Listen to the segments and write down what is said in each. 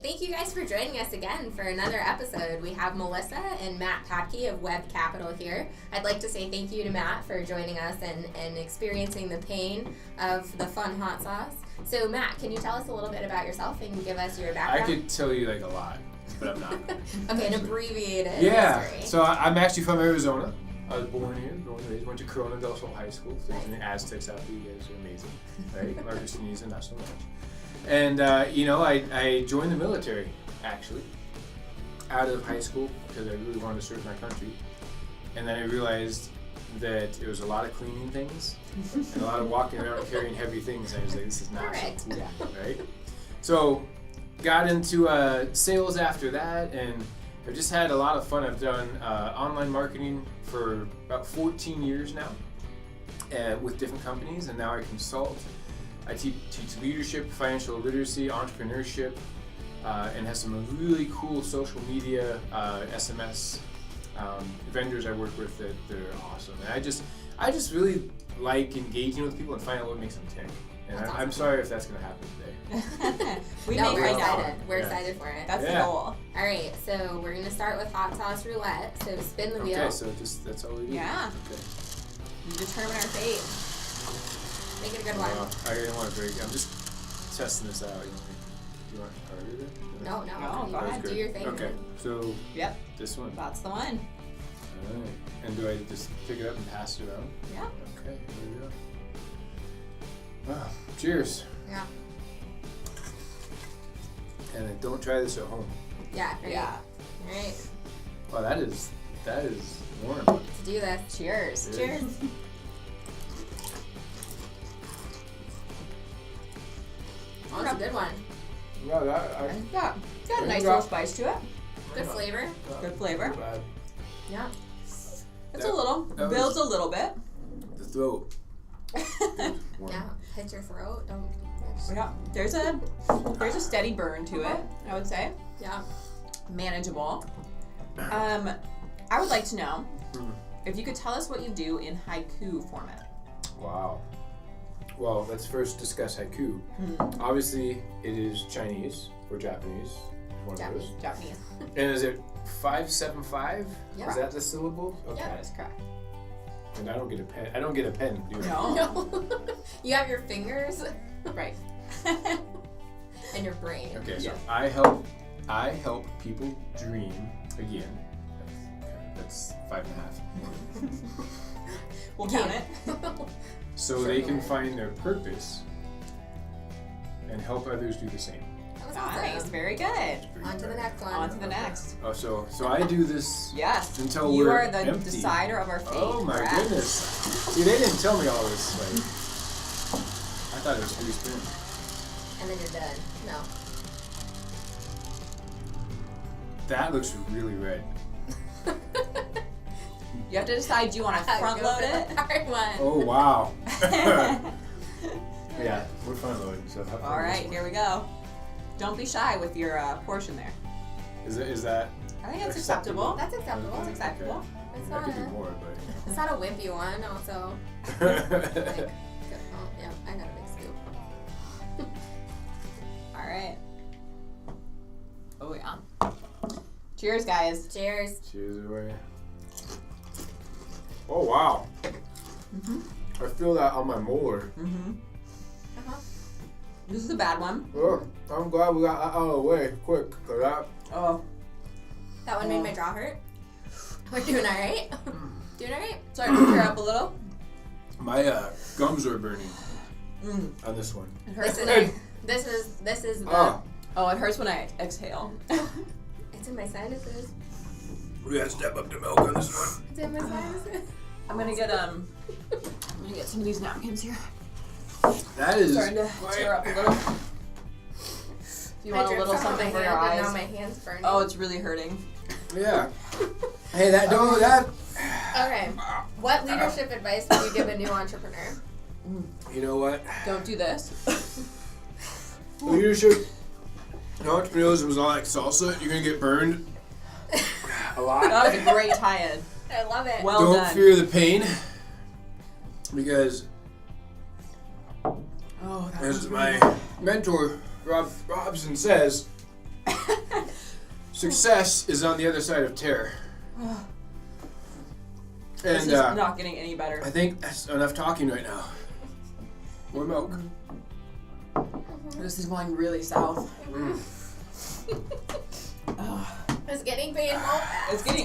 Thank you guys for joining us again for another episode. We have Melissa and Matt Papke of Web Capital here. I'd like to say thank you to Matt for joining us and experiencing the pain of the fun hot sauce. So Matt, can you tell us a little bit about yourself and give us your background? I could tell you like a lot, but I'm not. Okay, an abbreviated history. So I'm actually from Arizona. I was born here, born and raised, went to Corona del Sol High School. If there's any Aztecs out there, you guys are amazing, right? Marcus not so much. And, I joined the military, actually, out of high school because I really wanted to serve my country. And then I realized that it was a lot of cleaning things and a lot of walking around carrying heavy things. And I was like, this is not so cool, right? So, got into sales after that, and I've just had a lot of fun. I've done online marketing for about 14 years now with different companies, and now I consult. I teach leadership, financial literacy, entrepreneurship, and have some really cool social media, SMS vendors I work with that are awesome. And I just really like engaging with people and finding out what makes them tick. And I'm sorry if that's going to happen today. We're excited. We're excited for it. That's the goal. All right, so we're going to start with hot sauce roulette. So spin the wheel. Okay, so that's all we do. Yeah. Okay. You determine our fate. Make it a good one. I didn't want to break. I'm just testing this out. Do you want harder there? No. No, go ahead. Do your thing. Okay, so Yep. this one. That's the one. All right. And do I just pick it up and pass it around? Yeah. Okay, here we go. Wow. Cheers. Yeah. And then don't try this at home. Yeah. Right. Yeah. All right. Wow, that is warm. Let's do this. Cheers. Cheers. Oh, it's a good one. No, It's got a nice little spice to it. Good flavor. Good flavor. Not bad. Yeah. It's a little, builds a little bit. The throat. Warm. Yeah. Hit your throat. Don't. Yeah. There's a steady burn to it, I would say. Yeah. Manageable. I would like to know if you could tell us what you do in haiku format. Wow. Well, let's first discuss haiku. Obviously, it is Chinese or Japanese. One of those. Japanese. And is it 575? Yeah. Is that the syllable? Okay. Yeah. That is correct. And I don't get a pen. I don't get a pen, do I? No. No. You have your fingers Right. and your brain. Okay, so Yeah. I help people dream again. That's 5.5. We'll count it. So they can find their purpose and help others do the same. That was Nice. awesome. Very good. On to the next one. On to the next. Oh, so I do this Yes. until You we're are the empty. decider of our fate. Oh my correct? goodness! See, they didn't tell me all this. Like, I thought it was 3 spins. And then you're done. No. That looks really red. You have to decide, do you want to front Go load for it? the hard one. Oh wow! Yeah, we're front loading. So have fun All with right, this one. here we go. Don't be shy with your portion there. Is that? I think that's Acceptable? acceptable. That's acceptable. That's acceptable. It's I not could do a, more, it's not a wimpy one, also. but. Like, oh, yeah, I got a big scoop. All right. Oh, yeah. Cheers, guys. Cheers. Cheers, away. Oh wow! I feel that on my molar. Uh-huh. This is a bad one. Oh, I'm glad we got that out of the way quick. Cause that. Oh, That one made my jaw hurt. We're doing all right. Doing all right. sorry to tear up a little. My gums are burning on this one. It hurts. This is the. Oh, it hurts when I exhale. It's in my sinuses. We gotta step up the milk on this one. It's in my sinuses. I'm gonna get some of these napkins here. That is Starting to tear up a little. If you want a little something for your Now eyes. my hand's burning. Oh, it's really hurting. Yeah. Hey, that don't that. Okay. What leadership advice would you give a new entrepreneur? You know what? Don't do this. Leadership and entrepreneurialism is all like salsa. You're gonna get burned a lot. That was a great tie-in. I love it. Well Don't done. fear the pain, because Oh, that as was my mentor Rob Robson says, Success is on the other side of terror. This And is not getting any better. I think that's enough talking right now. More milk. This is going really south. It's getting painful.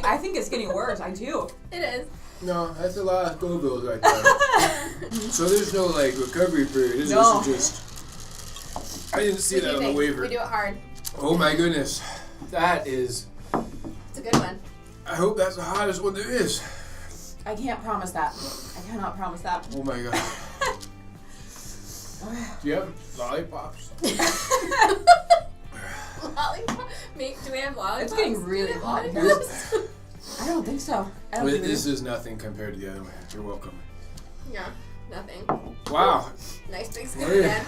I think it's getting worse. I do. It is. No, that's a lot of Scovilles right there. So there's no like recovery period. This No. is just. I didn't see that on the waiver. We do it hard. Oh my goodness, that is. It's a good one. I hope that's the hottest one there is. I can't promise that. I cannot promise that. Oh my god. Do you have lollipops? Lollipop? Do we have lollipops? It's getting really Do we have hot. lollipops? I don't think so. I don't think This is nothing compared to the other one. You're welcome. Yeah, nothing. Wow. Nice big scoop Oh, yeah. again.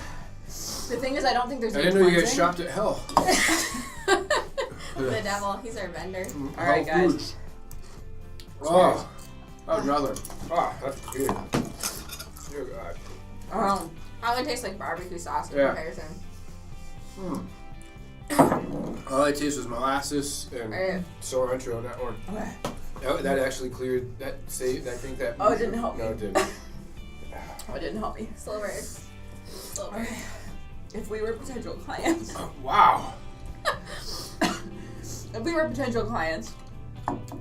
The thing is, I don't think there's I any didn't know you guys cleansing. shopped at Hell. The devil, he's our vendor. All right, Health guys. Foods. Oh, that was another. Oh, that's good. Dear God. That one tastes like barbecue sauce in Yeah. comparison. All I tasted was molasses and Right. cilantro on that one. Okay. That actually cleared that. I think that. Oh, it didn't help No, me. it didn't. Oh, it didn't help me. Silver. Okay. If we were potential clients, Oh, wow. if we were potential clients,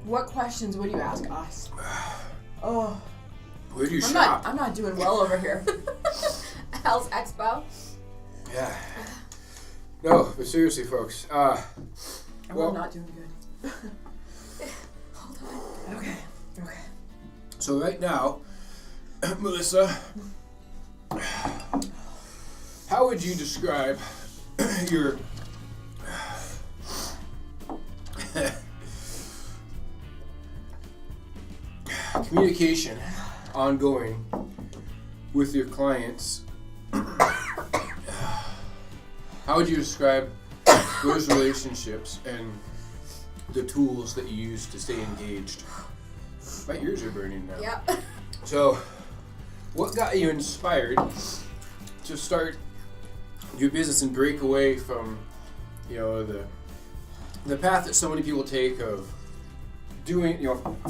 what questions would you ask us? Oh, Where do you I'm shop? not doing well over here. Hell's Expo. Yeah. No, but seriously, folks. I'm Well- not doing good. Hold on. Okay. So right now, Melissa, how would you describe your communication ongoing with your clients? How would you describe those relationships and the tools that you use to stay engaged? My ears are burning now. Yep. So, what got you inspired to start your business and break away from, the path that so many people take of doing,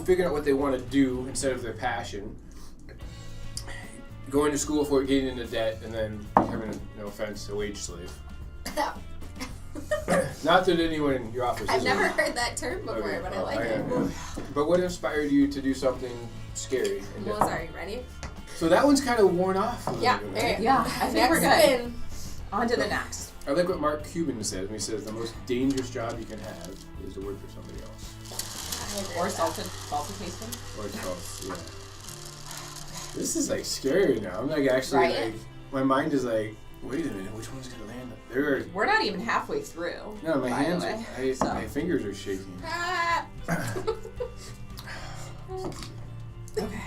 figuring out what they want to do instead of their passion, going to school for it, getting into debt, and then becoming, no offense, a wage slave. Not that anyone in your office I've is never one. heard that term before, Okay, but I well, like it. am. But what inspired you to do something scary? And Well, different? sorry, ready? So that one's kind of worn off a little Yeah, bit, there right? Yeah, I think we're Next good. spin. On to the next. I like what Mark Cuban says when he says the most dangerous job you can have is to work for somebody else. I agree Or with that. salsa tasting. Or it's false, yeah. This is like scary now. I'm like actually Right? like, my mind is like, wait a minute, which one's gonna land? There are, We're not even halfway through. no, my by hands, the way, so. my fingers are shaking. Ah. Okay.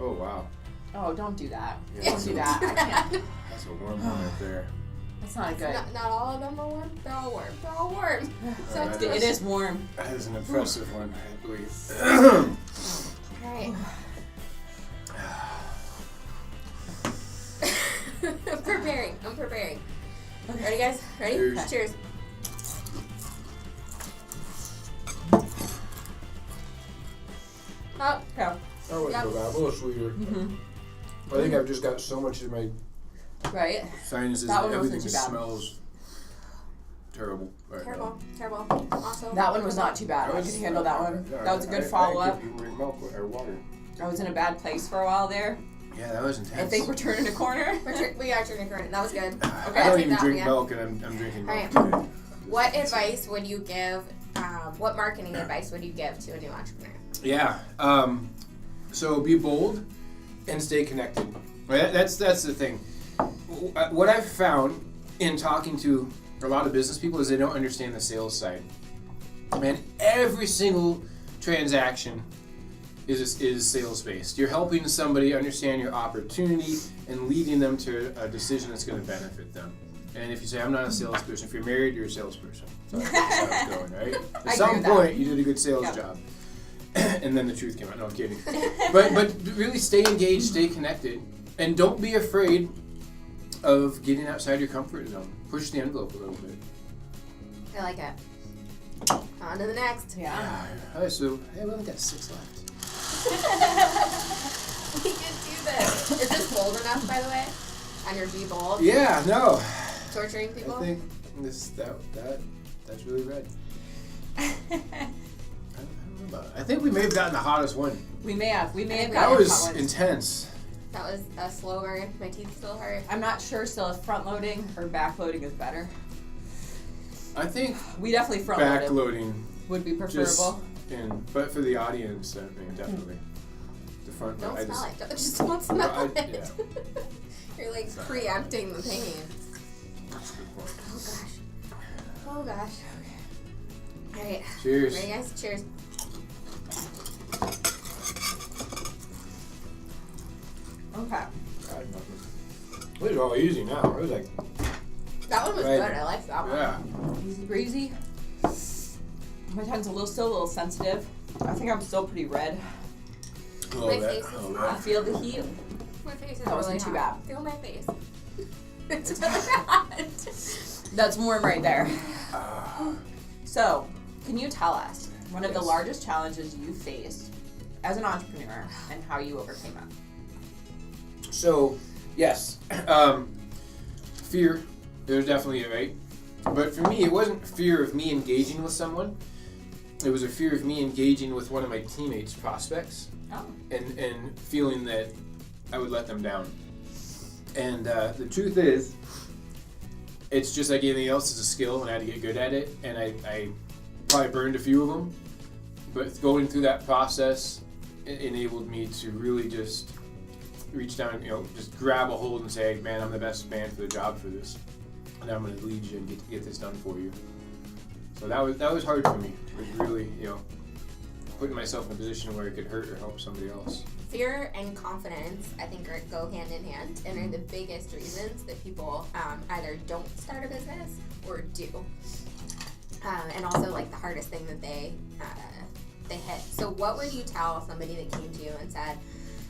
Oh wow, Oh, don't do that. Yeah. Don't do that. I can't. that's a warm one right there. That's not good. Not all of them are warm. They're all warm. They're all warm. So Alright. it's It is warm. That is an impressive one, I believe. Alright. I'm preparing. Okay. Ready, guys? Ready? Cheers. Cheers. Oh, Yeah. That wasn't Yep. so bad, a little sweeter. Mm-hmm. I think I've just got so much in my Right? sinuses That that one wasn't everything too just bad. smells terrible right terrible. now. Terrible. Also. That one was not too bad. I could handle that one. That was a good follow-up. I could drink milk or water. I was in a bad place for a while there. Yeah, that was intense. I think we're turning a corner. We are turning current. That was good. I I'll don't take even that drink one, milk, and I'm drinking milk. Alright. today. What advice would you give? What marketing advice would you give to a new entrepreneur? Yeah. So be bold and stay connected. Right? That's the thing. What I've found in talking to a lot of business people is they don't understand the sales side. Man, every single transaction is sales based. You're helping somebody understand your opportunity and leading them to a decision that's going to benefit them. And if you say, I'm not a salesperson, if you're married, you're a salesperson. So that's how it's going, right? At I some agree with that. point, you did a good sales Yep. job. And then the truth came out. No, I'm kidding. But really stay engaged, stay connected, and don't be afraid of getting outside your comfort zone. Push the envelope a little bit. I like it. On to the next. Yeah. Alright, so hey, we only got 6 left. We can do this. Is this bold enough, by the way? On your B bold? Yeah, no. Torturing people? I think that's really red. I don't know about it. I think we may have gotten the hottest one. We may have. We may have That gotten was hot ones. intense. That was a slower. My teeth still hurt. I'm not sure still if front loading or back loading is better. I think We definitely front loaded. backloading Would be preferable. but for the audience, I mean, definitely the front. Don't I smell it. Just don't smell it. Yeah. You're like preempting the pain. That's a good point. Oh gosh. Oh gosh. Alright. Cheers. Ready, guys? Cheers. Okay. God, nothing. It was all easy now. It was like, That one was Right. good. I like that one. yeah. Easy breezy. My tongue's still a little sensitive. I think I'm still pretty red. A My little bit. face a is little I bit. feel the heat. My face is That wasn't really too hot. bad. Feel my face. It's really hot. That's warm right there. Ah. So, can you tell us one of the Yes. largest challenges you faced as an entrepreneur and how you overcame it? So, yes, fear. There's definitely right, but for me, it wasn't fear of me engaging with someone. It was a fear of me engaging with one of my teammates' prospects, Oh. and feeling that I would let them down. And the truth is, it's just like anything else. It's a skill, and I had to get good at it. And I probably burned a few of them, but going through that process enabled me to really just reach down, just grab a hold and say, man, I'm the best man for the job for this, and I'm going to lead you and get this done for you. So that was hard for me. It was really, putting myself in a position where it could hurt or help somebody else. Fear and confidence, I think, go hand in hand and are the biggest reasons that people either don't start a business or do. And also, like, the hardest thing that they hit. So what would you tell somebody that came to you and said,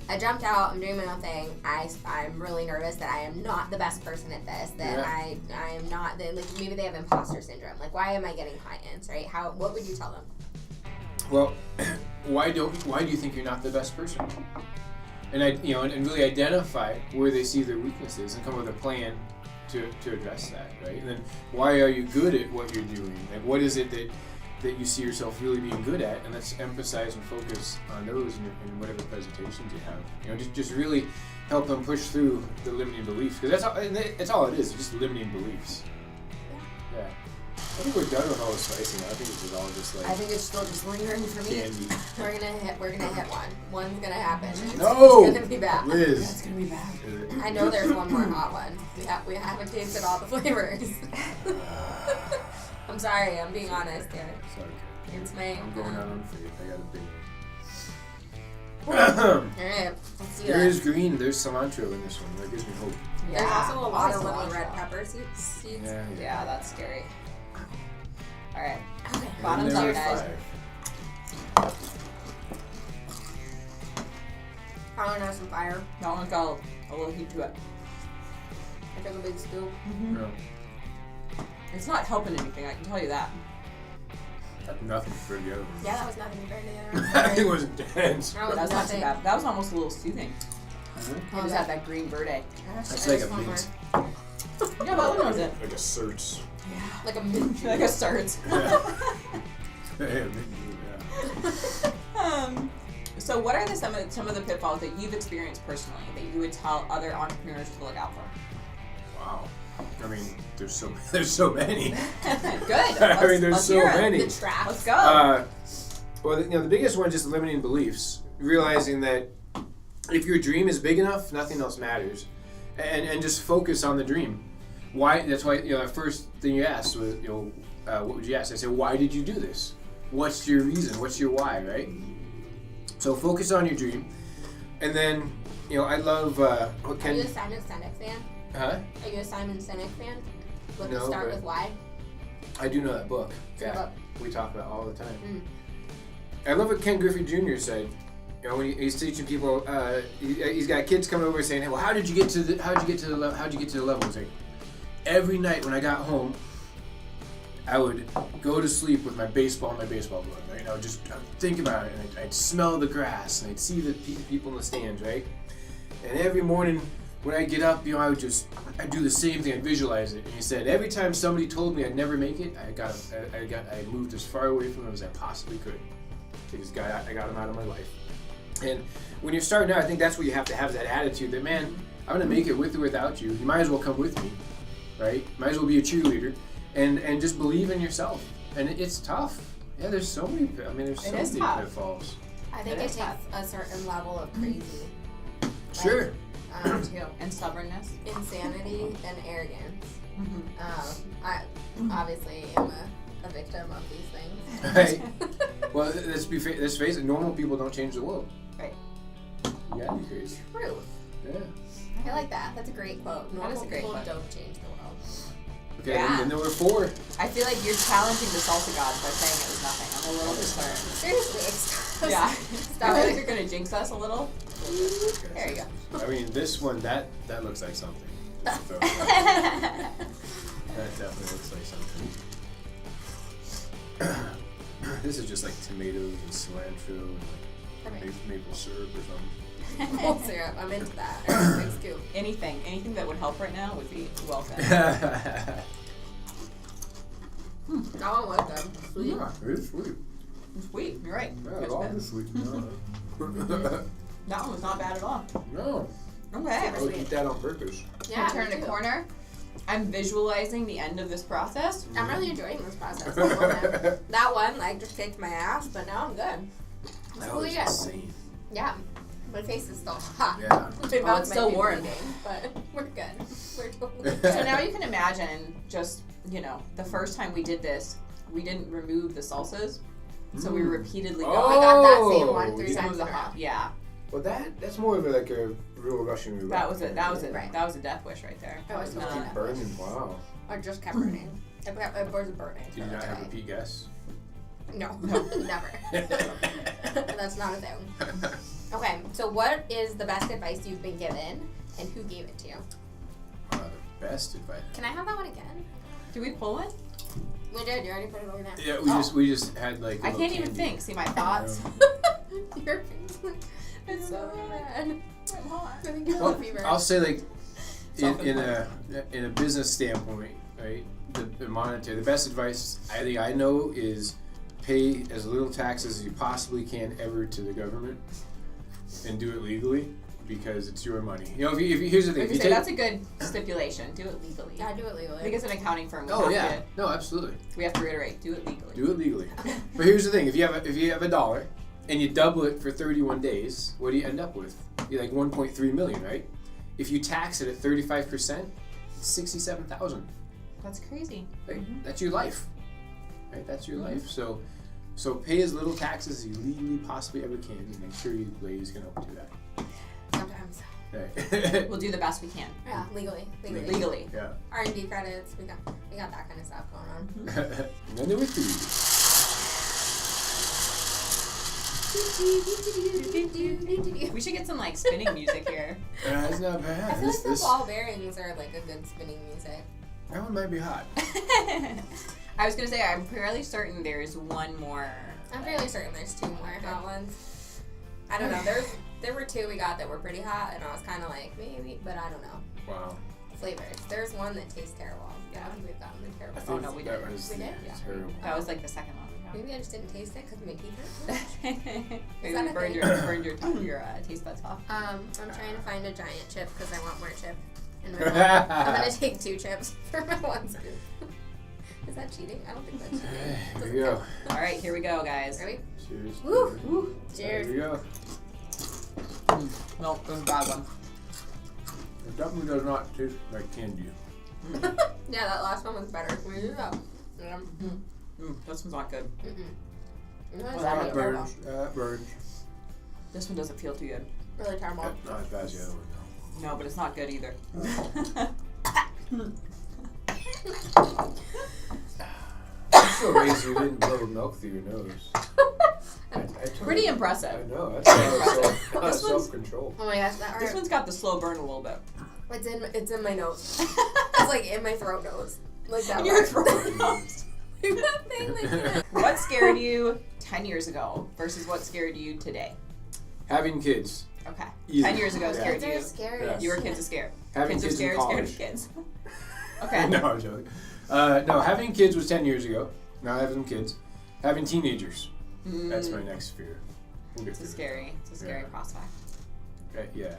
I jumped out, I'm doing my own thing, I'm really nervous that I am not the best person at this, that Yeah. I am not, like, maybe they have imposter syndrome. Like, why am I getting clients, right? What would you tell them? Well, why do you think you're not the best person? And and really identify where they see their weaknesses and come up with a plan to address that, right? And then why are you good at what you're doing? Like, what is it that you see yourself really being good at? And let's emphasize and focus on those in whatever presentations you have. Just really help them push through the limiting beliefs, because that's all it is. It's just limiting beliefs. Yeah. I think we're done with all the spicing. I think this is all just like I think it's still just lingering for me. candy. We're gonna hit one. One's gonna happen. No! It's gonna be bad. Liz. That's gonna be bad. I know there's one more hot one. We haven't tasted all the flavors. I'm sorry, I'm being honest here. Sorry. It's my. I'm going out on faith. I got a big. Alright, let's do There that. is green. There's cilantro in this one. That gives me hope. There's also a lot of lots little of red cilantro. pepper seeds. Yeah, that's scary. Alright. Okay. Bottoms Number up, guys. 5. I want to have some fire. That one's got a little heat to it. I took a big scoop. No, It's not helping anything, I can tell you that. nothing for the other one. Yeah, that was nothing compared to the That other thing one. was intense. That was That's not too nothing. bad. That was almost a little soothing. Mhm. I just had that green verde. That's There's like a one mint. more. Yeah, that one was it. Like a certs. Like a mint. Like a start. Yeah. Yeah, mint, yeah. So what are some of the pitfalls that you've experienced personally that you would tell other entrepreneurs to look out for? Wow. I mean, there's so many. Good. I mean, there's Let's so hear it. many. The trap. Let's go. Well, the biggest one is just limiting beliefs. Realizing that if your dream is big enough, nothing else matters, and just focus on the dream. Why? That's why the first thing you asked was what would you ask? I said, why did you do this? What's your reason? What's your why? Right? So focus on your dream, and then I love what Are Ken. you a Simon Sinek fan? Huh? Are you a Simon Sinek fan? With No, the start but- with why? I do know that book. Good Yeah, book. we talk about it all the time. Mm. I love what Ken Griffey Jr. said. When he's teaching people, he's got kids coming over saying, "Hey, well, how'd you get to the level?" He's like, every night when I got home, I would go to sleep with my baseball glove, right? And I would think about it, and I'd smell the grass, and I'd see the people in the stands, right? And every morning when I get up, I'd do the same thing. I'd visualize it. And he said, every time somebody told me I'd never make it, I moved as far away from them as I possibly could. Because I got them out of my life. And when you're starting out, I think that's what you have to have, that attitude that, man, I'm going to make it with or without you. You might as well come with me, right? Might as well be a cheerleader. And just believe in yourself. And it's tough. Yeah, there's so many pitfalls. I think it takes a certain level of crazy. Sure. And stubbornness. Insanity and arrogance. Mm-hmm. I obviously am a victim of these things. Right. Well, let's face it, normal people don't change the world. Right. You gotta be crazy. True. Yeah. I like that. That's a great quote. Normal is a great people quote. don't change the world. Okay, Yeah. then there were 4. I feel like you're challenging the salsa gods by saying it was nothing. I'm a little concerned. Seriously. Yeah. Stop I feel like it. you're going to jinx us a little. There you go. I mean, this one, that looks like something. So, that definitely looks like something. This is just like tomatoes and cilantro and like maple syrup or something. Maple syrup. I'm into that. Or big scoop. Anything that would help right now would be welcome. That one was good. Sweet. Yeah, it's sweet. Sweet, you're right. Yeah, It's all good. is sweet. That one was not bad at all. No, Okay. I would eat that on purpose. Yeah. Turn me the too. corner. I'm visualizing the end of this process. I'm really enjoying this process. That one, just kicked my ass, but now I'm good. That was insane. Yeah. My face is still hot. Yeah. Oh, it's still warm. But we're good. We're totally So now you can imagine just, the first time we did this, we didn't remove the salsas. So we repeatedly I got that same Oh, one 3 you times the in a row. hot. Yeah. Well, that's more of like a real Russian roulette. That was it. That was it. Right. That was a death wish right there. That was not- totally death Burning. Wow. I just kept burning. It was burning. Did you not have repeat guess? No, never. That's not a thing. Okay, so what is the best advice you've been given, and who gave it to you? The best advice. Can I have that one again? Did we pull one? We did. You already put it over there. Yeah, we just had like. I can't even think. See my thoughts. Your face. It's so bad. I'm hot. I think you have Well, a fever. I'll say like in a business standpoint, right? The monetary, the best advice I know is pay as little taxes as you possibly can ever to the government, and do it legally because it's your money. If you here's the thing. Okay, so that's a good stipulation. Do it legally. Yeah, do it legally. Because an accounting firm. Oh yeah, no, absolutely. We have to reiterate. Do it legally. Do it legally. But here's the thing: if you have $1 and you double it for 31 days, what do you end up with? You're like 1.3 million, right? If you tax it at 35%, it's 67,000. That's crazy. Right? That's your life, right? That's your life. So pay as little taxes as you legally possibly ever can, and I'm sure you ladies can help do that. Sometimes. Right. We'll do the best we can. Yeah, legally. Legally. Yeah. R&D credits. We got that kind of stuff going on. And then there were 3. We should get some spinning music here. That's not I bad. feel like the ball bearings are like a good spinning music. That one might be hot. I was gonna say I'm fairly certain there's one more. I'm fairly certain there's 2 more hot ones. I don't know. There were 2 we got that were pretty hot, and I was kind of like maybe, but I don't know. Wow. Flavors. There's one that tastes terrible. Yeah, we've gotten the terrible. I think no, we that didn't. was We did? Yeah. terrible. That was the second one. Maybe I just didn't taste it because my teeth hurt. Maybe that you a burned thing? your taste buds off. I'm trying to find a giant chip because I want more chip. In my bowl. I'm gonna take 2 chips for my 1 scoop. Is that cheating? I don't think that's cheating. Here we go. All right, here we go, guys. Ready? Cheers. Woo! Woo. Cheers. Here we go. No, it was a bad one. It definitely does not taste like candy. Yeah, that last one was better. Can we do that? Yeah. This one's not good. Really Well, terrible. That burns. That burns. This one doesn't feel too good. Really terrible. Not as bad as the other one, though. No, but it's not good either. I'm so amazed you didn't blow milk through your nose. Pretty I impressive. know. That's This one's- self-control. Oh my gosh, that This hurt. one's got the slow burn a little bit. It's in my nose. It's like in my throat nose. Like that. In your one. throat nose. that thing like What scared you 10 years ago versus what scared you today? Having kids. Okay. Easy. 10 years ago Yeah. scared Kids are you. scary. Yeah. You were kids are scared. Having Kids are kids in scared, college. of kids. Okay. No, I'm joking. No, having kids was 10 years ago. Now having kids. Having teenagers. That's my next fear. We'll get It's a through scary prospect. it. Yeah,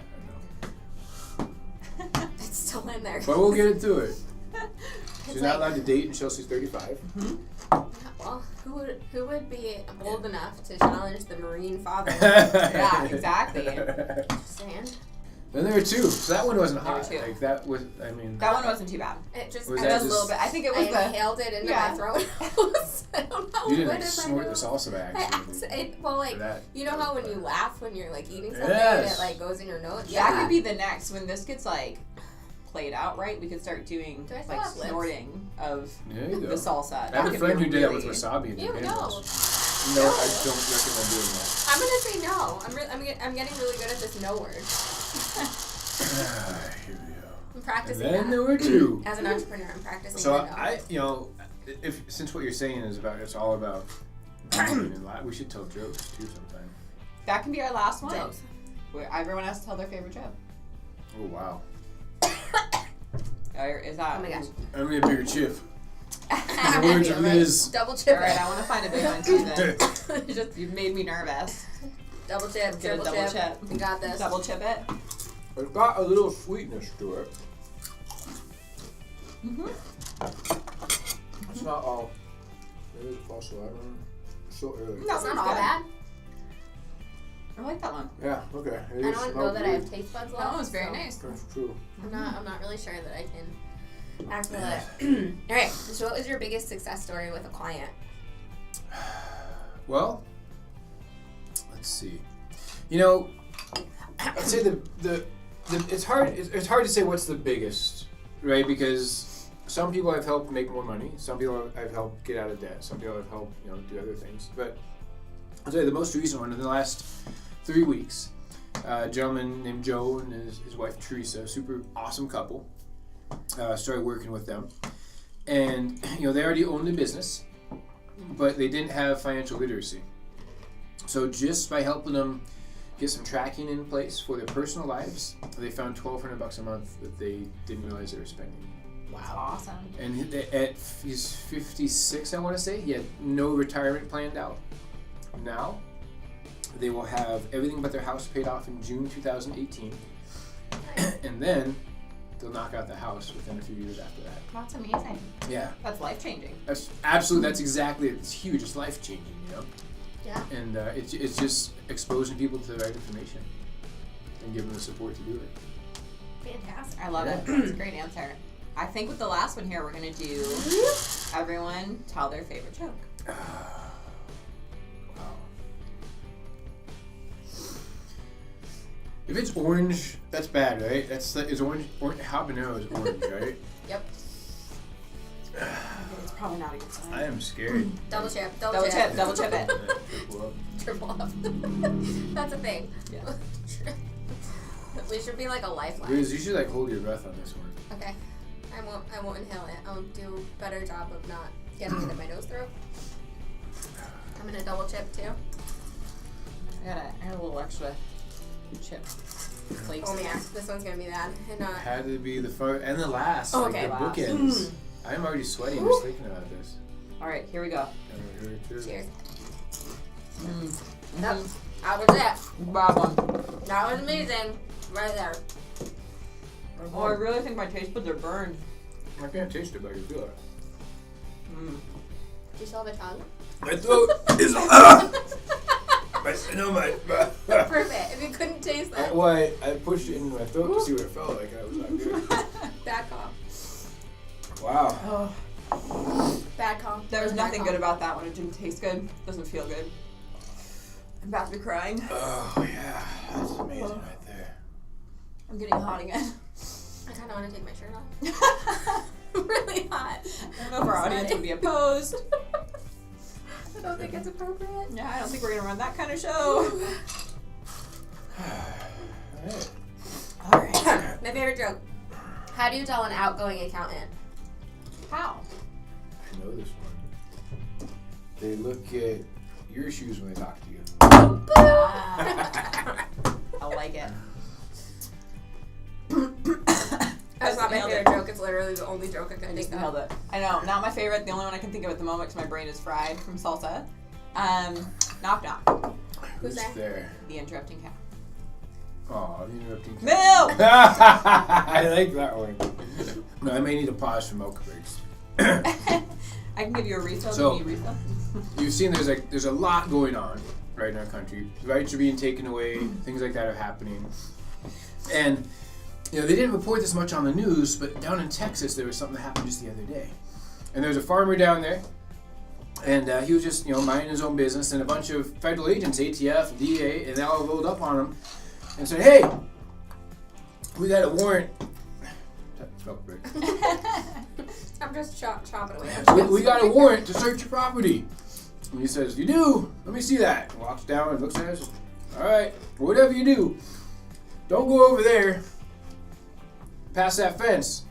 I know. It's still in there. But we'll get into it. It's She's not like- allowed to date until she's 35. Well, who would be bold enough to challenge the Marine father? Yeah, exactly. Just saying. Then there were two. So that one wasn't There were hot. two. Like that was, I mean. That one wasn't too bad. It just Was I It that was a just little bit. I think it was I the. inhaled it into Yeah. my throat. I don't know You didn't what like is my snort the nose. salsa by accident. Well, like For that. you know how when you laugh when you're like eating something Yes. and it like goes in your nose. That could be the next when this gets like played out right. We could start doing Do I still like have lips? snorting of There you the go. salsa. I have That a could friend be who did that really- with wasabi in You their know. panels. No, I don't recommend doing that. I'm gonna say no. I'm getting really good at this no word. Here we go. I'm practicing And then that. there were two. As an entrepreneur, I'm practicing. So my no. I, if since what you're saying is about, it's all about, we should tell jokes too sometime. That can be our last one. Jokes. Where everyone has to tell their favorite joke. Oh wow. Or is that? Oh my gosh. I'm gonna bigger chip. I The words feel of like Liz. double chip. All right, I want to find a big one too. Then Just you've made me nervous. double chip, Get a triple double chip. chip. We got this. Double chip it. It's got a little sweetness to it. Mhm. It's not all. It is also, I don't know. It's so early. No. It's not Sounds all good. bad. I like that one. Yeah, okay. It I is don't know smelled that I have good. taste buds left. That one was very so nice. That's true. I'm not really sure that I can act with it. All right. So, what was your biggest success story with a client? Well, let's see. You know, I'd say the it's hard to say what's the biggest, right? Because some people I've helped make more money. Some people I've helped get out of debt. Some people I've helped do other things. But I'll tell you the most recent one in the last 3 weeks. A gentleman named Joe and his wife Teresa, super awesome couple. Started working with them, and they already owned a business, but they didn't have financial literacy. So just by helping them get some tracking in place for their personal lives, they found $1,200 a month that they didn't realize they were spending. That's awesome. And he's 56, I want to say. He had no retirement planned out. Now, they will have everything but their house paid off in June 2018. And then they'll knock out the house within a few years after that. That's amazing. Yeah. That's life changing. That's exactly, it's huge. It's life-changing, Yeah. And it's just exposing people to the right information and giving them the support to do it. Fantastic. I love it. That's a great answer. I think with the last one here, we're gonna do everyone tell their favorite joke. Wow. If it's orange, that's bad, right? It's orange. Habanero is orange, right? Yep. It's probably not a good sign. I am scared. Double chip. Double chip. Double chip it. Triple up. That's a thing. Yeah. We should be like a lifeline. Liz, you should hold your breath on this one. Okay. I won't inhale it. I'll do a better job of not getting it in my nose throat. I'm gonna double chip too. I got a little extra chip flakes. Oh man, this one's gonna be bad. And Had to be the first and the last. Okay. Like the Last. bookends. I'm already sweating just thinking about this. All right, here we go. cheers. Mm. Yep. That was it. Bad one. That was amazing. Right there. Oh, I really think my taste buds are burned. I can't taste it, but I can feel it. Mm. Do you still have a tongue? My throat is. My Perfect. If you couldn't taste that. Well, I pushed it into my throat to see what it felt like, and it was not good. Bad cough. Wow. Oh, Bad cough. there was Bad nothing cough. good about that one. It didn't taste good. Doesn't feel good. I'm about to be crying. Oh yeah, that's amazing right there. I'm getting hot again. I kind of want to take my shirt off. Really hot. I don't know if our audience would be opposed. I don't think it's appropriate. Yeah, I don't think we're gonna run that kind of show. Alright. All right. My favorite joke. How do you tell an outgoing accountant? How? I know this one. they look at your shoes when they talk to you. I like it. That's not my Nailed favorite it. joke. It's literally the only joke I can think Nailed of. it. I know, not my favorite. The only one I can think of at the moment because my brain is fried from salsa. Knock knock. Who's Who's there? The interrupting cat. Oh, the interrupting. Milk! I like that one. No, I may need a pause for milk breaks. I can give you a refill. So- Give me a refill. You've seen there's a lot going on right in our country. Rights are being taken away. Things like that are happening. And they didn't report this much on the news, but down in Texas there was something that happened just the other day. And there's a farmer down there, and he was just minding his own business, and a bunch of federal agents, ATF, DA, and they all rolled up on him and said, "Hey, we got a warrant." I'm just chopping away. We got a warrant to search your property. And he says, "You do? Let me see that." And walks down and looks at us. "All right, whatever you do, don't go over there past that fence."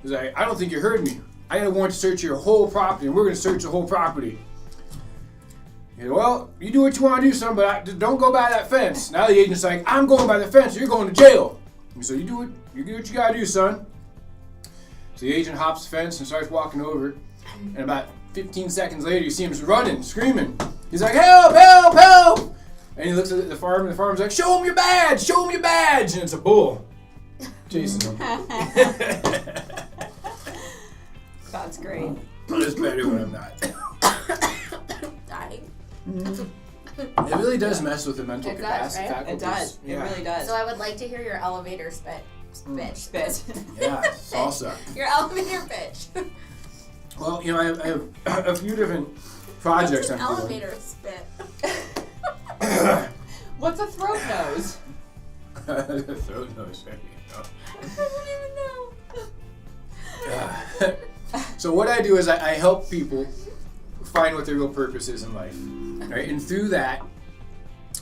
He's like, "I don't think you heard me. I got a warrant to search your whole property, and we're going to search the whole property." He said, "Well, you do what you want to do, son, but don't go by that fence." Now the agent's like, "I'm going by the fence, or you're going to jail." And so you do what you got to do, son. So the agent hops the fence and starts walking over, and about 15 seconds later, you see him running, screaming. He's like, "Help, help, help!" And he looks at the farm, and the farmer's like, "Show him your badge, show him your badge!" And it's a bull chasing him. That's great. It's better when I'm not. Dying. It really does mess with the mental It does, capacity. right? Faculties. It does. Yeah. It really does. So I would like to hear your elevator spit. Spit. Yeah, salsa. Your elevator pitch. Well, I have a few different projects What's an I'm doing. elevator spit? What's a throat nose? Throat nose, there I don't even know. So what I do is I help people find what their real purpose is in life, right? And through that,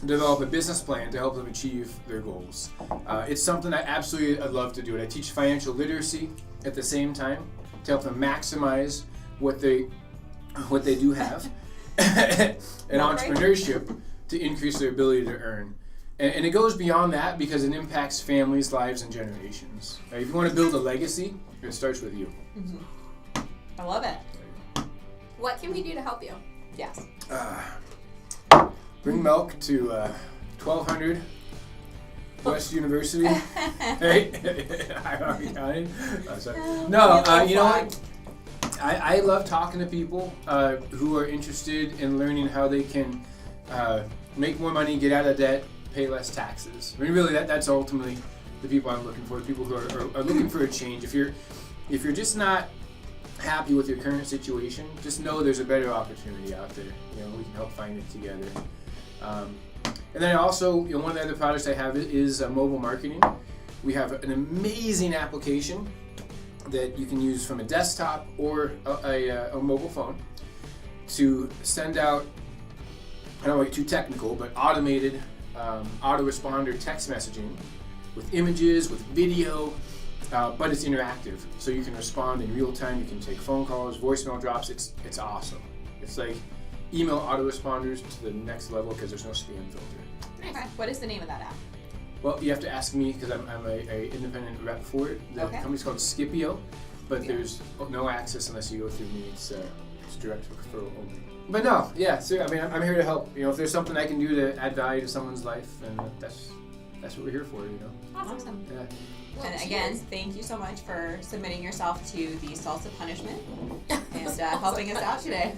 develop a business plan to help them achieve their goals. It's something I'd love to do. And I teach financial literacy at the same time to help them maximize what they do have, and entrepreneurship to increase their ability to earn. And it goes beyond that because it impacts families, lives, and generations. Right? If you want to build a legacy, it starts with you. Mm-hmm. I love it. What can we do to help you? Yes. Bring milk to 1200 West University. Hey, I'm already counting. Oh, sorry. No, you know what? I love talking to people who are interested in learning how they can make more money, get out of debt, pay less taxes. I mean, really, that's ultimately the people I'm looking for. People who are looking for a change. If you're just not happy with your current situation, just know there's a better opportunity out there. We can help find it together. And then also, one of the other products I have is mobile marketing. We have an amazing application that you can use from a desktop or a mobile phone to send out, I don't want to get too technical, but automated autoresponder text messaging with images, with video, but it's interactive. So you can respond in real time, you can take phone calls, voicemail drops, it's awesome. It's like email autoresponders to the next level because there's no spam filter. Okay. What is the name of that app? Well, you have to ask me because I'm a independent rep for it. The company's called Scipio, but there's no access unless you go through me. It's direct referral only. But no, yeah. So I mean, I'm here to help. If there's something I can do to add value to someone's life, and that's what we're here for. Awesome. Yeah. Well, and again, thank you so much for submitting yourself to the salsa punishment and helping us out today.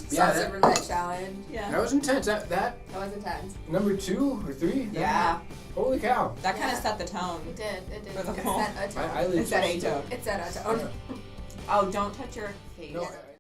Salsa roulette challenge. Yeah. That was intense. That was intense. number 2 or 3. Yeah. Holy cow. That kind of set the tone. It did. For the It whole- set a tone. I It set a tone. It set a tone. Oh, don't touch your face. No,